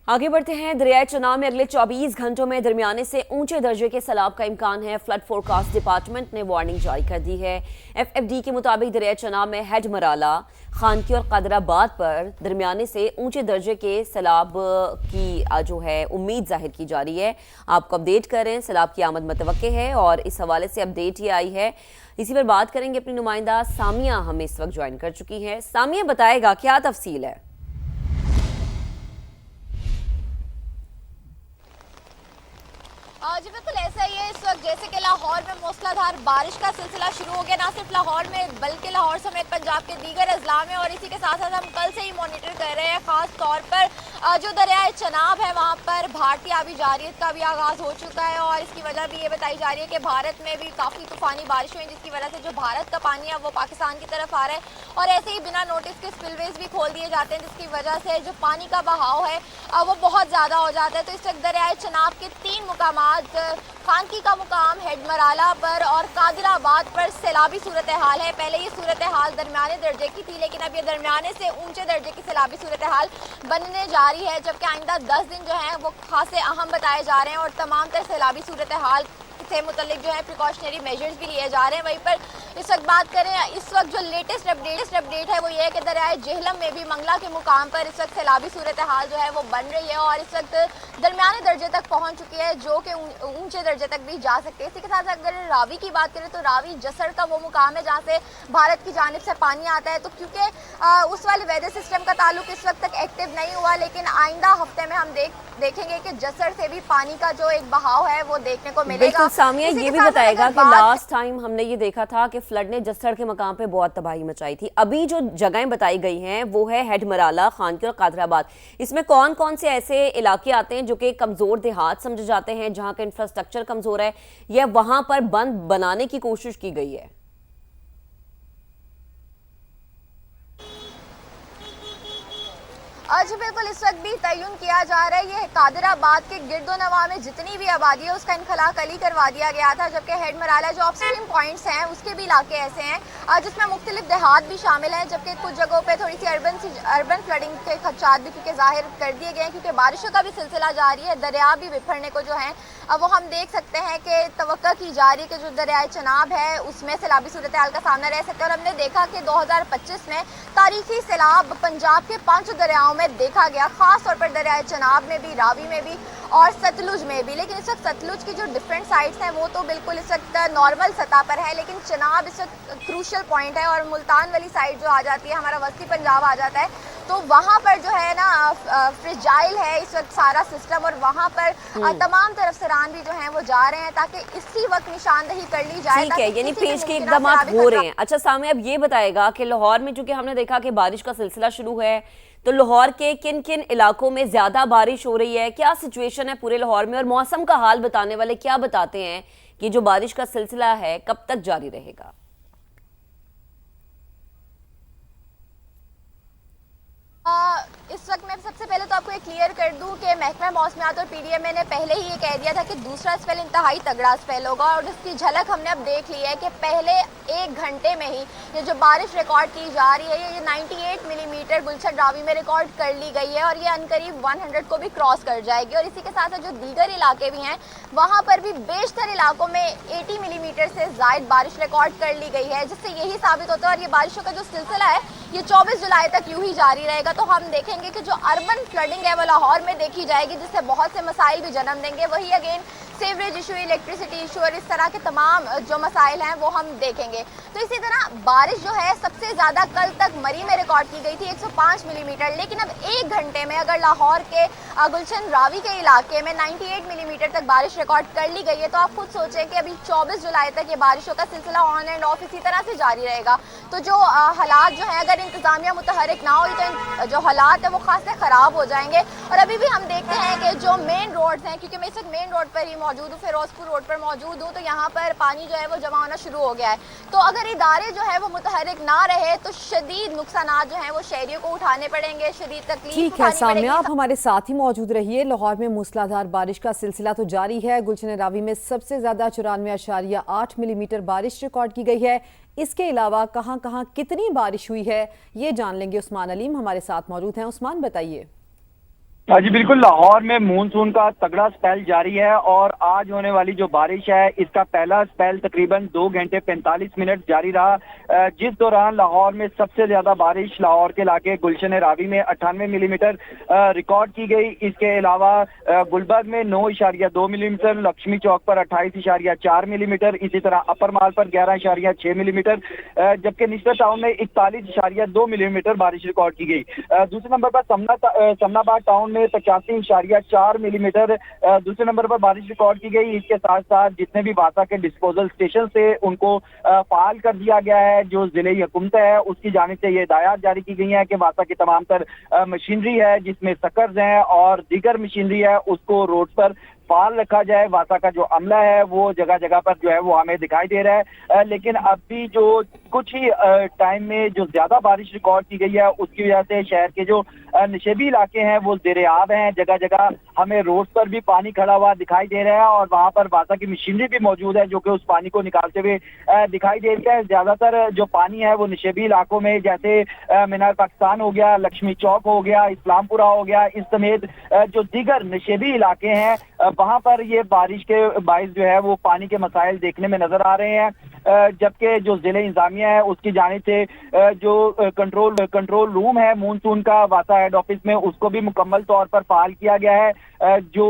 आगे बढ़ते हैं। दरियाए चनाब में अगले 24 घंटों में दरमियाने से ऊंचे दर्जे के सैलाब का इम्कान है। फ्लड फोरकास्ट डिपार्टमेंट ने वार्निंग जारी कर दी है। FFD के मुताबिक दरियाए चनाब में हेड मराला, खानकी और कादराबाद पर दरमियाने से ऊंचे दर्जे के सैलाब की जो है उम्मीद जाहिर की जा रही है। आपको अपडेट करें, सैलाब की आमद मुतवक्के है और इस हवाले से अपडेट ये आई है। इसी पर बात करेंगे। अपनी नुमाइंदा सामिया हमें इस वक्त ज्वाइन कर चुकी है। सामिया बताएगा क्या तफसील है। जी बिल्कुल ऐसा ही है। इस वक्त जैसे कि लाहौर में मूसलाधार बारिश का सिलसिला शुरू हो गया, ना सिर्फ लाहौर में बल्कि लाहौर समेत पंजाब के दीगर अजला में, और इसी के साथ साथ हम कल से ही मॉनिटर कर रहे हैं। खास तौर पर जो दरियाए चनाब है वहाँ पर भारतीय आबी जारियत का भी आगाज़ हो चुका है और इसकी वजह भी ये बताई जा रही है कि भारत में भी काफ़ी तूफानी बारिश हुई, जिसकी वजह से जो भारत का पानी है वो पाकिस्तान की तरफ आ रहा है और ऐसे ही बिना नोटिस के स्पिलवेज भी खोल दिए जाते हैं, जिसकी वजह से जो पानी का बहाव है वो बहुत ज़्यादा हो जाता है। तो इस वक्त दरियाए चनाब के 3 मुकामात खानकी का मुकाम, हेड मराला पर और कादिराबाद पर सैलाबी सूरत हाल है। पहले ये सूरत हाल दरमियाने दर्जे की थी, लेकिन अब ये दरमियाने से ऊंचे दर्जे की सैलाबी सूरत हाल बनने जा रही है, जबकि आइंदा 10 दिन जो हैं वो खासे अहम बताए जा रहे हैं और तमाम तर सैलाबी सूरत हाल से मुतल्लिक जो है प्रिकॉशनरी मेजर्स भी लिए जा रहे हैं। वहीं पर इस वक्त बात करें, इस वक्त जो लेटेस्ट अपडेट है वो ये है कि दरियाए जेहलम में भी मंगला के मुकाम पर इस वक्त सैलाबी सूरत हाल जो है वो बन रही है और इस वक्त दरमियाने दर्जे तक पहुंच चुकी है, जो कि ऊंचे दर्जे तक भी जा सकते हैं। इसी के साथ अगर रावी की बात करें तो रावी जसड़ का वो मुकाम है जहाँ से भारत की जानिब से पानी आता है। तो क्योंकि उस वाले वेदर सिस्टम का ताल्लुक इस वक्त तक एक्टिव नहीं हुआ, लेकिन आइंदा हफ्ते में हम देखेंगे कि जसड़ से भी पानी का जो एक बहाव है वो देखने को मिलेगा। सामिया ये भी बताएगा कि लास्ट टाइम हमने ये देखा था कि फ्लड ने जसड़ के मकाम पे बहुत तबाही मचाई थी। अभी जो जगहें बताई गई हैं वो है हेड मराला, खानकी और कादराबाद। इसमें कौन कौन से ऐसे इलाके आते हैं जो कि कमजोर देहात समझे जाते हैं, जहां का इंफ्रास्ट्रक्चर कमजोर है या वहां पर बंद बनाने की कोशिश की गई है? जी बिल्कुल, इस वक्त भी तयन किया जा रहा है। ये कादिराबाद के गिरदोनवा में जितनी भी आबादी है उसका इनखला कली करवा दिया गया था, जबकि हेड मराला जो अपस्ट्रीम पॉइंट्स हैं उसके भी इलाके ऐसे हैं जिसमें मुख्तलिफ देहात भी शामिल हैं, जबकि कुछ जगहों पे थोड़ी सी अर्बन फ्लडिंग के खदशात भी क्योंकि जाहिर कर दिए गए हैं, क्योंकि बारिशों का भी सिलसिला जारी है। दरिया भी बिफरने को जो है वो हम देख सकते हैं कि तवक्का की जा रही है कि जो दरियाए चनाब है उसमें सैलाबी सूरत हाल का सामना रह सकता है। और हमने देखा कि 2025 में तारीखी सैलाब पंजाब के 5 दरियाओं में देखा गया, खास तौर पर दरियाए चनाब में भी, रावी में भी और सतलुज में भी। लेकिन इस वक्त सतलुज की जो डिफरेंट साइड्स हैं वो तो बिल्कुल इस वक्त नॉर्मल सतह पर है, लेकिन चनाब इस वक्त क्रूशल पॉइंट है और मुल्तान वाली साइड जो आ जाती है, हमारा वस्ती पंजाब आ जाता है, तो वहाँ पर जो है ना फ्रिजाइल है इस वक्त सारा सिस्टम और वहाँ पर तमाम तरफ सरान भी जो हैं वो जा रहे हैं ताकि इसी वक्त निशानदही कर ली जाए। ठीक है, यानी पेश के इकदाम हो रहे हैं। अच्छा सामने अब ये बताएगा कि लाहौर में चूंकि हमने देखा कि बारिश का सिलसिला शुरू है, तो लाहौर के किन किन इलाकों में ज्यादा बारिश हो रही है, क्या सिचुएशन है पूरे लाहौर में, और मौसम का हाल बताने वाले क्या बताते हैं कि जो बारिश का सिलसिला है कब तक जारी रहेगा? इस वक्त मैं सबसे पहले तो आपको ये क्लियर कर दूं कि महकमा मौसमियात और PDMA ने पहले ही ये कह दिया था कि दूसरा स्पेल इंतहाई तगड़ा स्पेल होगा और उसकी झलक हमने अब देख ली है कि पहले 1 घंटे में ही ये जो बारिश रिकॉर्ड की जा रही है ये 98 मिलीमीटर गुलशन रावी में रिकॉर्ड कर ली गई है और ये अनकरीब 100 को भी क्रॉस कर जाएगी। और इसी के साथ साथ जो दीगर इलाके भी हैं वहाँ पर भी बेशतर इलाकों में 80 मिलीमीटर से ज़ायद बारिश रिकॉर्ड कर ली गई है, जिससे यही साबित होता है और ये बारिशों का जो सिलसिला है ये 24 जुलाई तक यूं ही जारी रहेगा। तो हम देखेंगे कि जो अर्बन फ्लडिंग है वो लाहौर में देखी जाएगी, जिससे बहुत से मसाइल भी जन्म देंगे। वही again sewerage issue, electricity issue और इस तरह के तमाम जो मसाइल हैं वो हम देखेंगे। तो इसी तरह बारिश जो है सबसे ज़्यादा कल तक मरी में रिकॉर्ड की गई थी 105 मिलीमीटर, लेकिन अब 1 घंटे में अगर लाहौर के गुलशन रावी के इलाके में 98 मिलीमीटर तक बारिश रिकॉर्ड कर ली गई है, तो आप खुद सोचें कि अभी 24 जुलाई तक ये बारिशों का सिलसिला ऑन एंड ऑफ इसी तरह से जारी रहेगा। तो जो हालात जो है अगर इंतजामिया मुतहरिक ना हुई तो जो हालात है वो खासे ख़राब हो जाएंगे। और अभी भी हम देखते हैं कि जो मेन रोड्स हैं, क्योंकि मैं इस वक्त मेन रोड पर ही मौजूद हूँ, फिरोजपुर रोड पर मौजूद हूँ, तो यहाँ पर पानी जो है वो जमा होना शुरू हो गया है। तो अगर इदारे जो है वो मुतहरिक ना रहे तो शदीद नुकसानात जो हैं वो शहरियों को उठाने पड़ेंगे, शदीद तकलीफ। ठीक है सामिया, आप हमारे साथ ही मौजूद रहिए। लाहौर में मूसलाधार बारिश का सिलसिला तो जारी है। गुलशन रावी में सबसे ज्यादा 94.8 मिलीमीटर बारिश रिकॉर्ड की गई है। इसके अलावा कहां कहां कितनी बारिश हुई है ये जान लेंगे। उस्मान अलीम हमारे साथ मौजूद हैं। उस्मान बताइए। हाँ जी बिल्कुल, लाहौर में मानसून का तगड़ा स्पेल जारी है और आज होने वाली जो बारिश है इसका पहला स्पेल तकरीबन 2 घंटे 45 मिनट जारी रहा, जिस दौरान लाहौर में सबसे ज्यादा बारिश लाहौर के इलाके गुलशन रावी में 98 मिलीमीटर रिकॉर्ड की गई। इसके अलावा गुलबर्ग में 9.2 मिलीमीटर, लक्ष्मी चौक पर 28.4 मिलीमीटर, इसी तरह अपर माल पर 11.6 मिलीमीटर, जबकि निश्तर टाउन में 41.2 मिलीमीटर बारिश रिकॉर्ड की गई। दूसरे नंबर पर समनाबाद टाउन में 85.4 मिलीमीटर दूसरे नंबर पर बारिश रिकॉर्ड की गई। इसके साथ साथ जितने भी वासा के डिस्पोजल स्टेशन से उनको फाल कर दिया गया है। जो जिले हुकूमत है उसकी जानिब से ये हिदायत जारी की गई है कि वासा की तमाम तर मशीनरी है जिसमें सकर्स हैं और दीगर मशीनरी है उसको रोड पर फाल रखा जाए। वासा का जो अमला है वो जगह जगह पर जो है वो हमें दिखाई दे रहा है, लेकिन अभी जो कुछ ही टाइम में जो ज्यादा बारिश रिकॉर्ड की गई है उसकी वजह से शहर के जो नशेबी इलाके हैं वो ज़ेर-ए-आब हैं। जगह जगह हमें रोड पर भी पानी खड़ा हुआ दिखाई दे रहा है और वहां पर वासा की मशीनरी भी मौजूद है जो कि उस पानी को निकालते हुए दिखाई दे रही है। ज्यादातर जो पानी है वो नशेबी इलाकों में जैसे मीनार पाकिस्तान हो गया, लक्ष्मी चौक हो गया, इस्लामपुरा हो गया, इस समेत जो दीगर नशेबी इलाके हैं वहां पर ये बारिश के बाइस जो है वो पानी के मसाइल देखने में नजर आ रहे हैं। जबकि जो जिले इंतजामिया है उसकी जानिब से जो कंट्रोल रूम है मानसून का वासा हेड ऑफिस में उसको भी मुकम्मल तौर पर फाल किया गया है। जो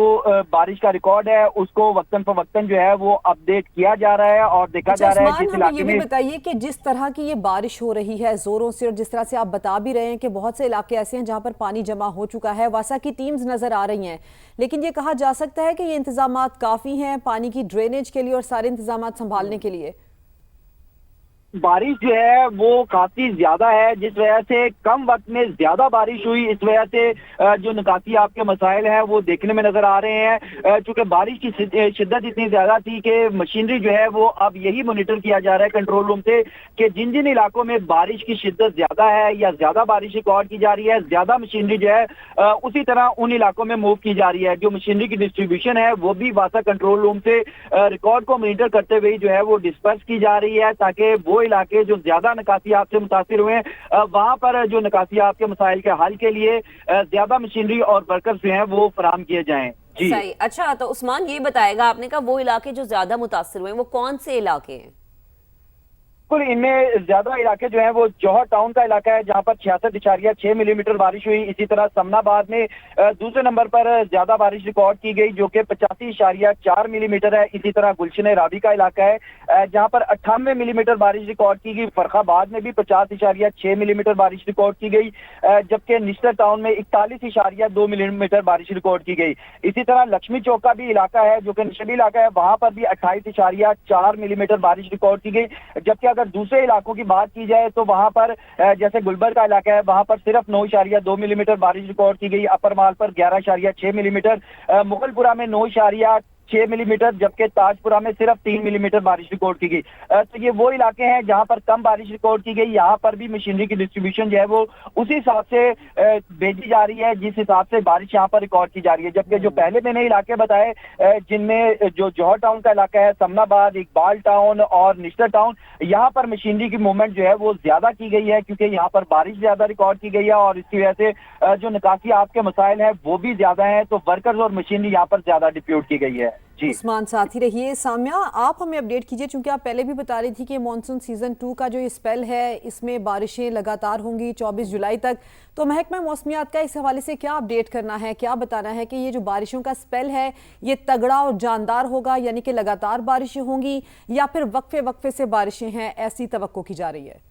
बारिश का रिकॉर्ड है उसको वक्तन फवक्तन जो है वो अपडेट किया जा रहा है और देखा जा रहा है जिस इलाके में। ये भी बताइए कि जिस तरह की ये बारिश हो रही है जोरों से और जिस तरह से आप बता भी रहे हैं कि बहुत से इलाके ऐसे हैं जहां पर पानी जमा हो चुका है, वासा की टीम्स नजर आ रही हैं, लेकिन ये कहा जा सकता है कि ये इंतजामात काफी हैं पानी की ड्रेनेज के लिए और सारे इंतजामात संभालने के लिए? बारिश जो है वो काफी ज्यादा है, जिस वजह से कम वक्त में ज्यादा बारिश हुई, इस वजह से जो निकासी आपके मसाइल हैं वो देखने में नजर आ रहे हैं। चूंकि बारिश की शिद्दत इतनी ज्यादा थी कि मशीनरी जो है वो अब यही मॉनिटर किया जा रहा है कंट्रोल रूम से कि जिन जिन इलाकों में बारिश की शिद्दत ज्यादा है या ज्यादा बारिश रिकॉर्ड की जा रही है, ज्यादा मशीनरी जो है उसी तरह उन इलाकों में मूव की जा रही है। जो मशीनरी की डिस्ट्रीब्यूशन है वो भी वासा कंट्रोल रूम से रिकॉर्ड को मॉनिटर करते हुए जो है वो डिस्पर्स की जा रही है ताकि वो इलाके जो ज्यादा निकासियात से मुतासिर हुए हैं वहां पर जो निकासियात के मसाइल के हल के लिए ज्यादा मशीनरी और वर्कर्स जो हैं वो फराहम किए जाएं। जी सही। अच्छा, तो उस्मान ये बताएगा, आपने कहा वो इलाके जो ज्यादा मुतासिर हुए हैं वो कौन से इलाके हैं? बिल्कुल, इनमें ज्यादा इलाके जो है वो जौहर टाउन का इलाका है जहां पर 66.6 मिलीमीटर बारिश हुई। इसी तरह समनाबाद में दूसरे नंबर पर ज्यादा बारिश रिकॉर्ड की गई जो कि 85.4 मिलीमीटर है। इसी तरह गुलशन रावी का इलाका है जहां पर 98 मिलीमीटर बारिश रिकॉर्ड की गई। फर्रुखाबाद में भी 50.6 मिलीमीटर बारिश रिकॉर्ड की गई, जबकि निश्तर टाउन में 41.2 मिलीमीटर बारिश रिकॉर्ड की गई। इसी तरह लक्ष्मी चौक का भी इलाका है जो कि नशेबी इलाका है, वहां पर भी 28.4 मिलीमीटर बारिश रिकॉर्ड की गई। जबकि अगर दूसरे इलाकों की बात की जाए तो वहां पर जैसे गुलबर्ग का इलाका है वहां पर सिर्फ 9.2 मिलीमीटर बारिश रिकॉर्ड की गई। अपर माल पर 11.6 मिलीमीटर, मुगलपुरा में 9.6 मिलीमीटर, जबकि ताजपुरा में सिर्फ 3 मिलीमीटर बारिश रिकॉर्ड की गई। तो ये वो इलाके हैं जहां पर कम बारिश रिकॉर्ड की गई। यहाँ पर भी मशीनरी की डिस्ट्रीब्यूशन जो है वो उसी हिसाब से भेजी जा रही है जिस हिसाब से बारिश यहाँ पर रिकॉर्ड की जा रही है। जबकि जो पहले मैंने इलाके बताए जिनमें जो जौहर टाउन का इलाका है, समनाबाद, इकबाल टाउन और निश्तर टाउन, यहाँ पर मशीनरी की मूवमेंट जो है वो ज्यादा की गई है क्योंकि यहाँ पर बारिश ज्यादा रिकॉर्ड की गई है और इसकी वजह से जो निकासी आपके मसाइल है वो भी ज्यादा है, तो वर्कर्स और मशीनरी यहाँ पर ज्यादा डिप्यूट की गई है। उस्मान साथ ही रहिए। साम्या, आप हमें अपडेट कीजिए, चूंकि आप पहले भी बता रही थी कि मॉनसून सीजन 2 का जो ये स्पेल है इसमें बारिशें लगातार होंगी 24 जुलाई तक, तो महकमा मौसमियात का इस हवाले से क्या अपडेट करना है, क्या बताना है कि ये जो बारिशों का स्पेल है ये तगड़ा और जानदार होगा, यानी कि लगातार बारिशें होंगी या फिर वक्फे वक्फे से बारिशें हैं, ऐसी तवक्को की जा रही है?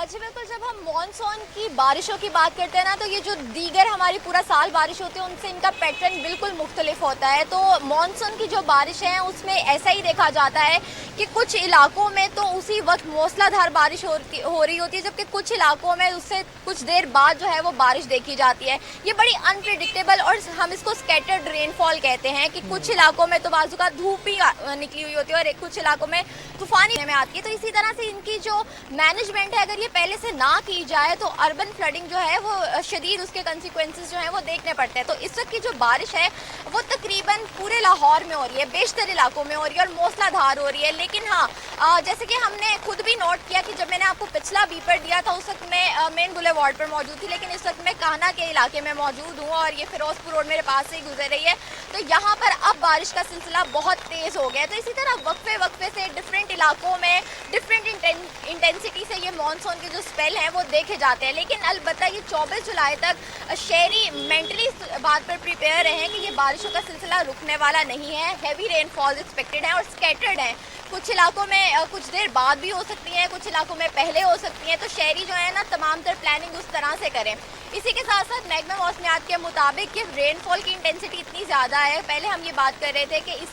जी बिल्कुल, जब हम मॉनसून की बारिशों की बात करते हैं ना तो ये जो दीगर हमारी पूरा साल बारिश होती है उनसे इनका पैटर्न बिल्कुल मुख्तलिफ होता है। तो मॉनसून की जो बारिश है उसमें ऐसा ही देखा जाता है कि कुछ इलाकों में तो उसी वक्त मूसलाधार बारिश हो रही होती है, जबकि कुछ इलाकों में उससे कुछ देर बाद जो है वो बारिश देखी जाती है। ये बड़ी अनप्रिडिक्टेबल और हम इसको स्कैटर्ड रेनफॉल कहते हैं कि कुछ इलाकों में तो बाजू का धूप ही निकली हुई होती है और कुछ इलाकों में तूफानी में आती है। तो इसी तरह से इनकी जो मैनेजमेंट है, अगर ये یہ پہلے سے نہ کی جائے تو اربن فلڈنگ جو ہے وہ شدید اس کے کنسیکوینسز جو ہیں وہ دیکھنے پڑتے ہیں. تو اس وقت کی جو بارش ہے وہ تقریباً پورے لاہور میں ہو رہی ہے, بیشتر علاقوں میں ہو رہی ہے اور موسلا دھار ہو رہی ہے. لیکن ہاں جیسے کہ ہم نے خود بھی نوٹ کیا کہ جب میں نے آپ کو پچھلا بیپر دیا تھا اس وقت میں مین بلے وارڈ پر موجود تھی, لیکن اس وقت میں کانا کے علاقے میں موجود ہوں اور یہ فیروز پور روڈ میرے پاس سے ہی گزر رہی ہے. تو یہاں پر اب بارش کا سلسلہ بہت تیز ہو گیا ہے. تو اسی طرح وقفے وقفے سے ڈفرینٹ علاقوں میں ڈفرینٹ انٹینسٹی سے یہ مانسون کے جو اسپیل ہیں وہ دیکھے جاتے ہیں. لیکن البتہ یہ 24 جولائی تک شہری مینٹلی اس بات پر پریپیئر رہیں کہ یہ بارشوں کا سلسلہ رکنے والا نہیں ہے. ہیوی رین فال ایکسپیکٹڈ ہیں اور اسکیٹرڈ ہیں. کچھ علاقوں میں کچھ دیر بعد بھی ہو سکتی ہیں, کچھ علاقوں میں پہلے ہو سکتی ہیں. تو شہری جو ہے نا تمام تر پلاننگ اس طرح سے کریں. اسی کے ساتھ ساتھ محکمہ موسمیات کے مطابق کہ رین فال کی انٹینسٹی اتنی زیادہ ہے, پہلے ہم یہ بات کر رہے تھے کہ اس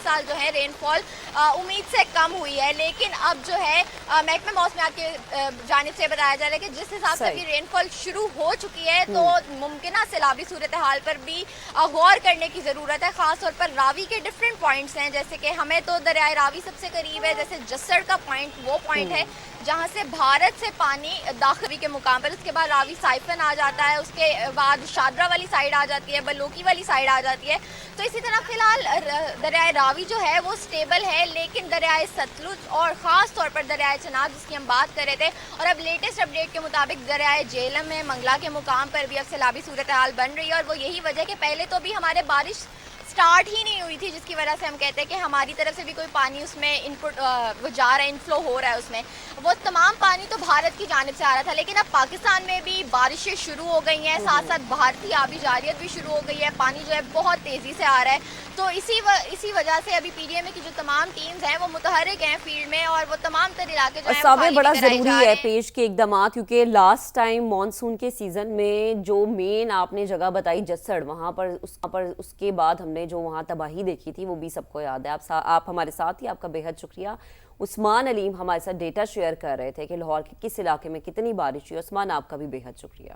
سال جو ہے رین فال امید سے کم ہوئی ہے, لیکن اب جو ہے محکمہ موسمیات کی جانب سے بتایا جا رہا ہے کہ جس حساب سے ابھی رین فال شروع ہو چکی ہے تو ممکنہ سیلابی صورتحال پر بھی غور کرنے کی ضرورت ہے. خاص طور پر راوی کے ڈفرینٹ پوائنٹس ہیں, جیسے کہ ہمیں تو دریائے راوی سب سے قریب ہے, جیسے جسڑ کا پوائنٹ وہ پوائنٹ ہے جہاں سے بھارت سے پانی داخلی کے مقام پر, اس کے بعد راوی سائفن آ جاتا ہے, اس کے بعد شادرہ والی سائیڈ آ جاتی ہے, بلوکی والی سائیڈ آ جاتی ہے. تو اسی طرح فی الحال دریائے راوی جو ہے وہ سٹیبل ہے, لیکن دریائے ستلج اور خاص طور پر دریائے چناب جس کی ہم بات کر رہے تھے, اور اب لیٹسٹ اپڈیٹ کے مطابق دریائے جہلم میں منگلا کے مقام پر بھی اب سیلابی صورتحال بن رہی ہے. اور وہ یہی وجہ کہ پہلے تو بھی ہمارے بارش سٹارٹ ہی نہیں ہوئی تھی, جس کی وجہ سے ہم کہتے ہیں کہ ہماری طرف سے بھی کوئی پانی اس میں انپٹ وہ جا رہا ہے, انفلو ہو رہا ہے اس میں. وہ تمام پانی تو بھارت کی جانب سے آ رہا تھا, لیکن اب پاکستان میں بھی بارشیں شروع ہو گئی ہیں, ساتھ ساتھ بھارتی آبی جاریت بھی شروع ہو گئی ہے. پانی جو ہے بہت تیزی سے آ رہا ہے. تو اسی وجہ سے ابھی پی ڈی ایم اے کی جو تمام ٹیمز ہیں وہ متحرک ہیں فیلڈ میں, اور وہ تمام تر علاقے جو ہیں سامنے بڑا ضروری ہے پیش کے اقدامات, کیونکہ لاسٹ ٹائم مانسون کے سیزن میں جو مین آپ نے جگہ بتائی جسڑ, وہاں پر اس کے بعد ہم نے جو وہاں تباہی دیکھی تھی وہ بھی سب کو یاد ہے. آپ ہمارے ساتھ ہی, آپ کا بے حد شکریہ. عثمان علیم ہمارے ساتھ ڈیٹا شیئر کر رہے تھے کہ لاہور کے کس علاقے میں کتنی بارش ہوئی. عثمان آپ کا بھی بے حد شکریہ.